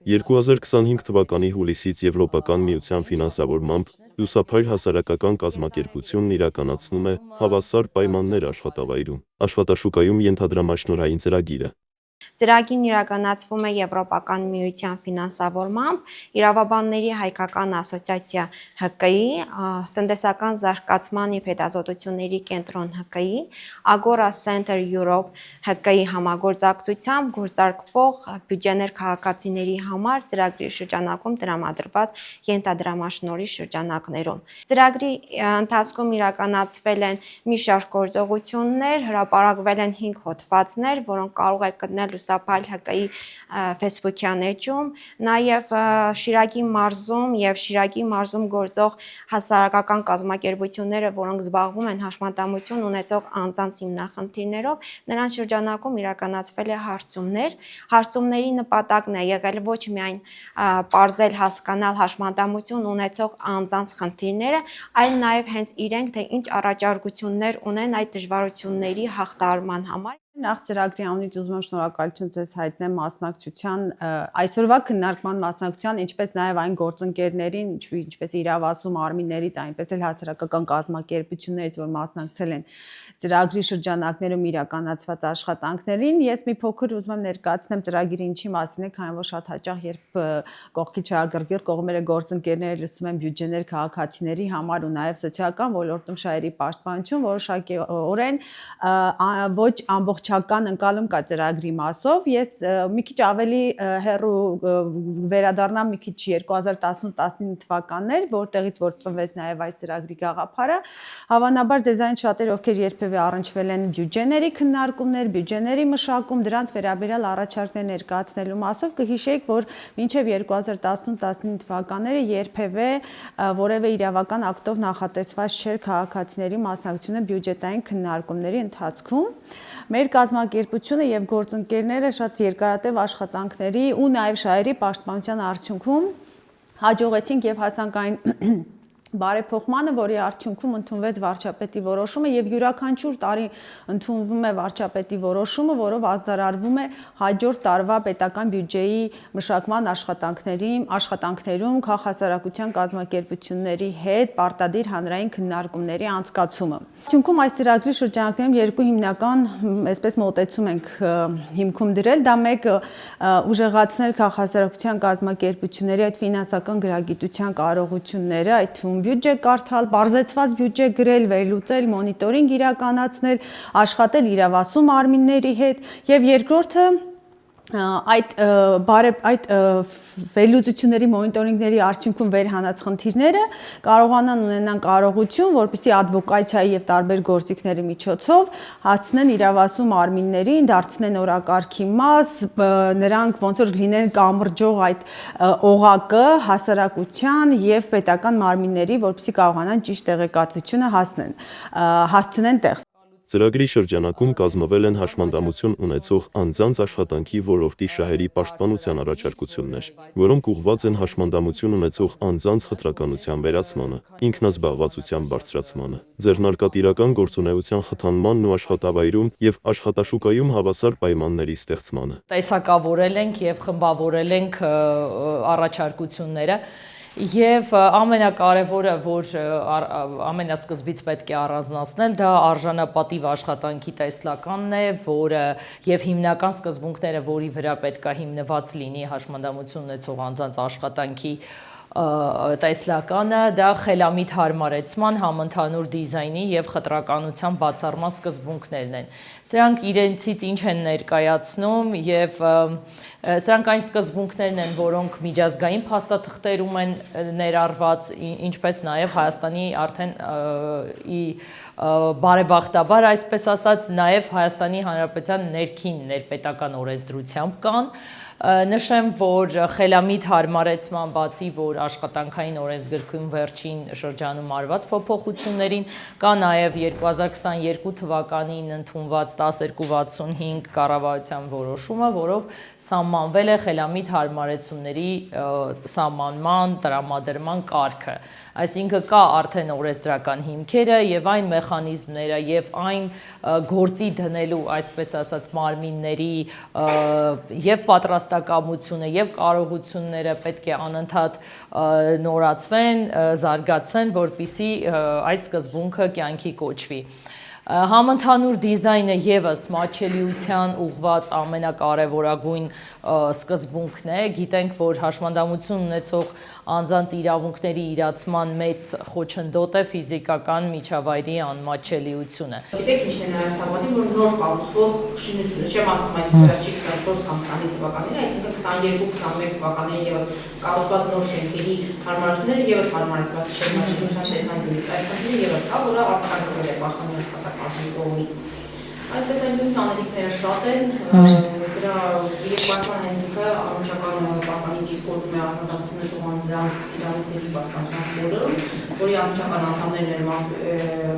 2025 թվականի հուլիսից Եվրոպական միության ֆինանսավորմամբ լուսափայլ հասարակական կազմակերպությունն իրականացնում է հավասար պայմաններ աշխատավայրում, աշխատաշուկայում ենթադրամաշնորհային ծրագիրը։ Ծրագիրն իրականացվում է Եվրոպական միության ֆինանսավորմամբ, Իրավաբանների հայկական ասոցիացիա ՀԿ-ի, Տնտեսական զարգացման և հետազոտությունների կենտրոն ՀԿ-ի, Agora Center Europe ՀԿ-ի համագործակցությամբ գործարկվող բյուջեներ քաղաքացիների համար ծրագրի շրջանակում տրամադրված ենթադրամաշնորհի շրջանակներում։ Ծրագրի ընթացքում իրականացվել են մի շարք գործողություններ, հրապարակվել են 5 հոդվածներ, որոնք կարող եք գտնել լուսափայլ ՀԿ-ի Facebook-յան էջում, նաև Շիրակի մարզում և Շիրակի մարզում գործող հասարակական կազմակերպությունները, որոնք զբաղվում են հաշմանդամություն ունեցող անձանց հիմնախնդիրներով, նրանց շրջանակում իրականացվել է հարցումներ։ Հարցումների նպատակն է եղել ոչ միայն պարզել հասկանալ հաշմանդամություն ունեցող անձանց խնդիրները, այլ նաև հենց իրենք թե ինչ առաջարկություններ ունեն այդ դժվարությունների հաղթահարման համար։ Նախ ծրագրի անունից ուզում եմ շնորհակալություն ձեզ հայտնեմ մասնակցության, այսօրվա քննարկման մասնակցության, ինչպես նաև այն գործընկերներին, ինչպես իրավասու մարմիններից, այնպես էլ հասարակական կազմակերպություններից, որ մասնակցել են ծրագրի շրջանակներում իրականացված աշխատանքներին։ Ես մի փոքր ուզում եմ ներկայացնեմ ծրագիրը ինչի մասին է, քանի որ շատ հաճախ երբ կողքի չհագրգիռ կողմերը գործընկերները լսում են բյուջեներ քաղաքացիների համար ու նաև սոցիալական ոլորտում շահերի պաշտպանություն, որոշակիորեն ոչ ամբողջական ընկալում կա ծրագրի մասով։ Ես մի քիչ ավելի հեռու վերադառնամ մի քիչ 2018-19 թվականներ, որտեղից որ ծնվեց նաև այս ծրագրի գաղափարը։ Հավանաբար ձեզանից շատերը, ովքեր երբևէ առնչվել են բյուջեների քննարկումներ, բյուջեների մշակում, դրանց վերաբերյալ առաջարկներ ներկայացնելու մասով, կհիշեիք, որ մինչև 2018-19 թվականները երբևէ որևէ իրավական ակտով նախատեսված չէր քաղաքացիների մասնակցությունը բյուջետային քննարկումների ընթացքում։ Մեր կազմակերպությունը եւ գործընկերները շատ երկարատև աշխատանքների ու նաեւ շահերի պաշտպանության արդյունքում հաջողեցինք եւ հասանք այն բարեփոխմանը, որի արդյունքում ընդունվեց վարչապետի որոշումը եւ յուրաքանչյուր տարի ընդունվում է վարչապետի որոշումը, որով ազդարարվում է հաջորդ տարվա պետական բյուջեի մշակման աշխատանքներում քաղաքասարակության կազմակերպությունների հետ պարտադիր հանրային քննարկումների անցկացումը։ Արդյունքում այս ծրագրի շրջանակներում երկու հիմնական այսպես մոտեցում ենք հիմքում դրել, դա մեկը ուժեղացնել քաղաքասարակության կազմակերպությունների այդ ֆինանսական գրագիտության կարողությունները, այդ թվում բյուջե կարդալ, բարձեցված բյուջե գրել, վերլուծել, մոնիտորինգ իրականացնել, աշխատել իրավասու մարմինների հետ, եւ երկրորդը այդ վերլուծությունների մոնիտորինգների արդյունքում վերհանած խնդիրները կարողանան ունենան կարողություն, որպեսզի ադվոկացիայի եւ տարբեր գործիքների միջոցով հասցնեն իրավասու մարմիններին, դարձնեն օրակարգի մաս, նրանք ոնց որ լինեն կամրջող այդ օղակը հասարակության եւ պետական մարմինների, որպեսզի կարողանան ճիշտ տեղեկատվությունը հասցնեն տեղ։ Ծրագրի շրջանակում կազմվել են հաշմանդամություն ունեցող անձանց աշխատանքի ոլորտի շահերի պաշտպանության առաջարկություններ, որոնք ուղղված են հաշմանդամություն ունեցող անձանց խտրականության վերացմանը, ինքնազբաղվածության բարձրացմանը, ձեռնարկատիրական գործունեության խթանմանն ու աշխատավայրում եւ աշխատաշուկայում հավասար պայմանների ստեղծմանը։ Տեսակավորել ենք եւ խմբավորել ենք առաջարկությունները Եվ ամենակարևորը, որ ամենասկզբից պետք է առանձնացնել, դա արժանապատիվ աշխատանքի տեսլականն է, որը եւ հիմնական սկզբունքները, որի վրա պետք է հիմնված լինի հաշմանդամություն ունեցող անձանց աշխատանքի տեսլականը, դա խելամիտ հարմարեցման, համընդհանուր դիզայնի եւ խտրականության բացառման սկզբունքներն են։ Սրանք իրենցից ինչ են ներկայացնում եւ սրանք այն սկզբունքներն են, որոնք միջազգային փաստաթղթերում են ներառված, ինչպես նաեւ Հայաստանի արդեն բարեբախտաբար, այսպես ասած, նաեւ Հայաստանի Հանրապետության ներքին ներպետական օրենսդրությամբ կան։ Նշեմ, որ խելամիտ հարմարեցման բացի, որ աշխատանքային օրենսգրքում վերջին շրջանում արված փոփոխություններին, կա նաև 2022 թվականին ընդունված 1265 կառավարության որոշումը, որով սահմանվել է խելամիտ հարմարեցումների սահմանման, տրամադրման կարգը։ Այսինքն կա արդեն օրենսդրական հիմքերը եւ այն մեխանիզմները եւ այն գործի դնելու, այսպես ասած, մարմինների եւ պատրաստ հաստակամությունը եւ կարողությունները պետք է անընդհատ նորացվեն, զարգացեն, որպիսի այս սկզբունքը կյանքի կոչվի։ Համընդհանուր դիզայնը եւս մատչելիության ուղղված ամենակարևորագույն սկզբունքն է։ Գիտենք, որ հաշմանդամություն ունեցող անձանց իրավունքների իրացման մեծ խոչընդոտ է ֆիզիկական միջավայրի անմատչելիությունը։ Գիտեք, ինչ է նայած հավատի, որ նոր կառուցվող շինությունը, չեմ ասում այս վերջի 24 կամ 25 թվականներին, այսինքն 22-21 թվականներին եւս կառուցված նոր շենքերի հարմարությունները եւս հարմարեցված չեն մատչելիության տեսանկյունից։ Այս խնդիրը եւս կա, որը արձանագրվել է պաշտպանության աշխատակազմի կողմից։ Այս տեսանկյունից անելիքները շատ են, դրա երկրորդ հանդիպը անմիջական պաշտպանիկից գործում է աշխատակցությունը սովանձանց իրավունքների պաշտպանության ֆորում, որի անմիջական անդամներն են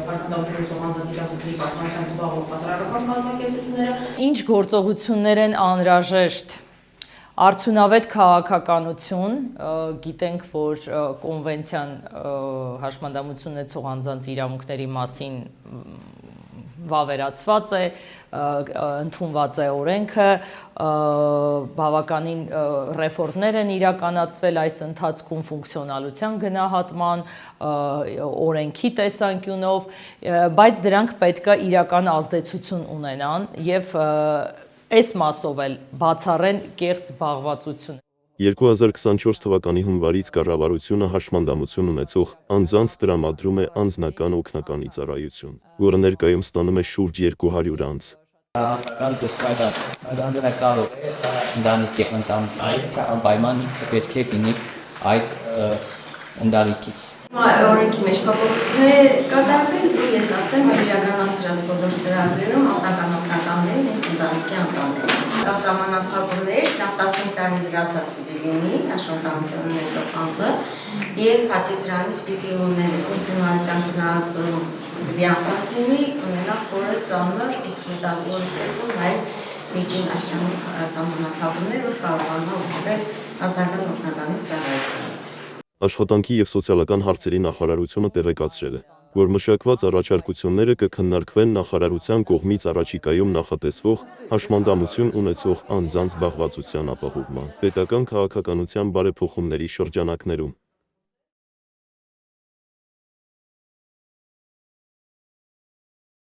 պաշտպանությունը սովանձանց իրավունքների պաշտպանության զբաղվող հասարակական կազմակերպությունները։ Ինչ գործողություններ են անհրաժեշտ։ Արդյունավետ քաղաքականություն, գիտենք, որ կոնվենցիան հաշմանդամություն ունեցող անձանց իրավունքների մասին վավերացված է, ընդունված է օրենքը, բավականին ռեֆորմներ են իրականացվել այս ընթացքում ֆունկցիոնալության գնահատման, օրենքի տեսանկյունով, բայց դրանք պետք է իրական ազդեցություն ունենան եւ այս մասով էլ բացառեն կեղծ զբաղվածություն։ 2024 թվականի հունվարից կառավարությունը հաշմանդամություն ունեցող անձանց տրամադրում է անձնական օգնականի ծառայություն, որը ներկայում ստանում է շուրջ 200 անձ։ Անձնական դասկայտան կարող ընտանիքի անպայման ինքը պետք է լինի այդ ընտանիքից։ Օրենքի մեջ փոփոխություններ կատարվել ու ես ասեմ, որ իրականացրած բոլոր ծրագրերում անձնական օգնականներին հենց ընտանիքի անդամներ։ Կա սահմանափակումներ, նախ 15 տարի լրացած պիտի լինի աշխատանքային ունեցող անձը եւ բացի դրանից պիտի ունենա ֆունկցիոնալության գնահատում պիտի անցած լինի, ունենա խորը ծանր, իսկ մտավոր դեպքում նաեւ միջին աշխարհի սահմանափակումներ, որ կարողանա օգնել անձնական օգնականի ծառայությունից։ Աշխատանքի եւ սոցիալական հարցերի նախարարությունը տեղեկացրել է, որ մշակված առաջարկությունները կքննարկվեն նախարարության կողմից առաջիկայում նախատեսվող հաշմանդամություն ունեցող անձանց զբաղվածության ապահովման պետական քաղաքականության բարեփոխումների շրջանակներում։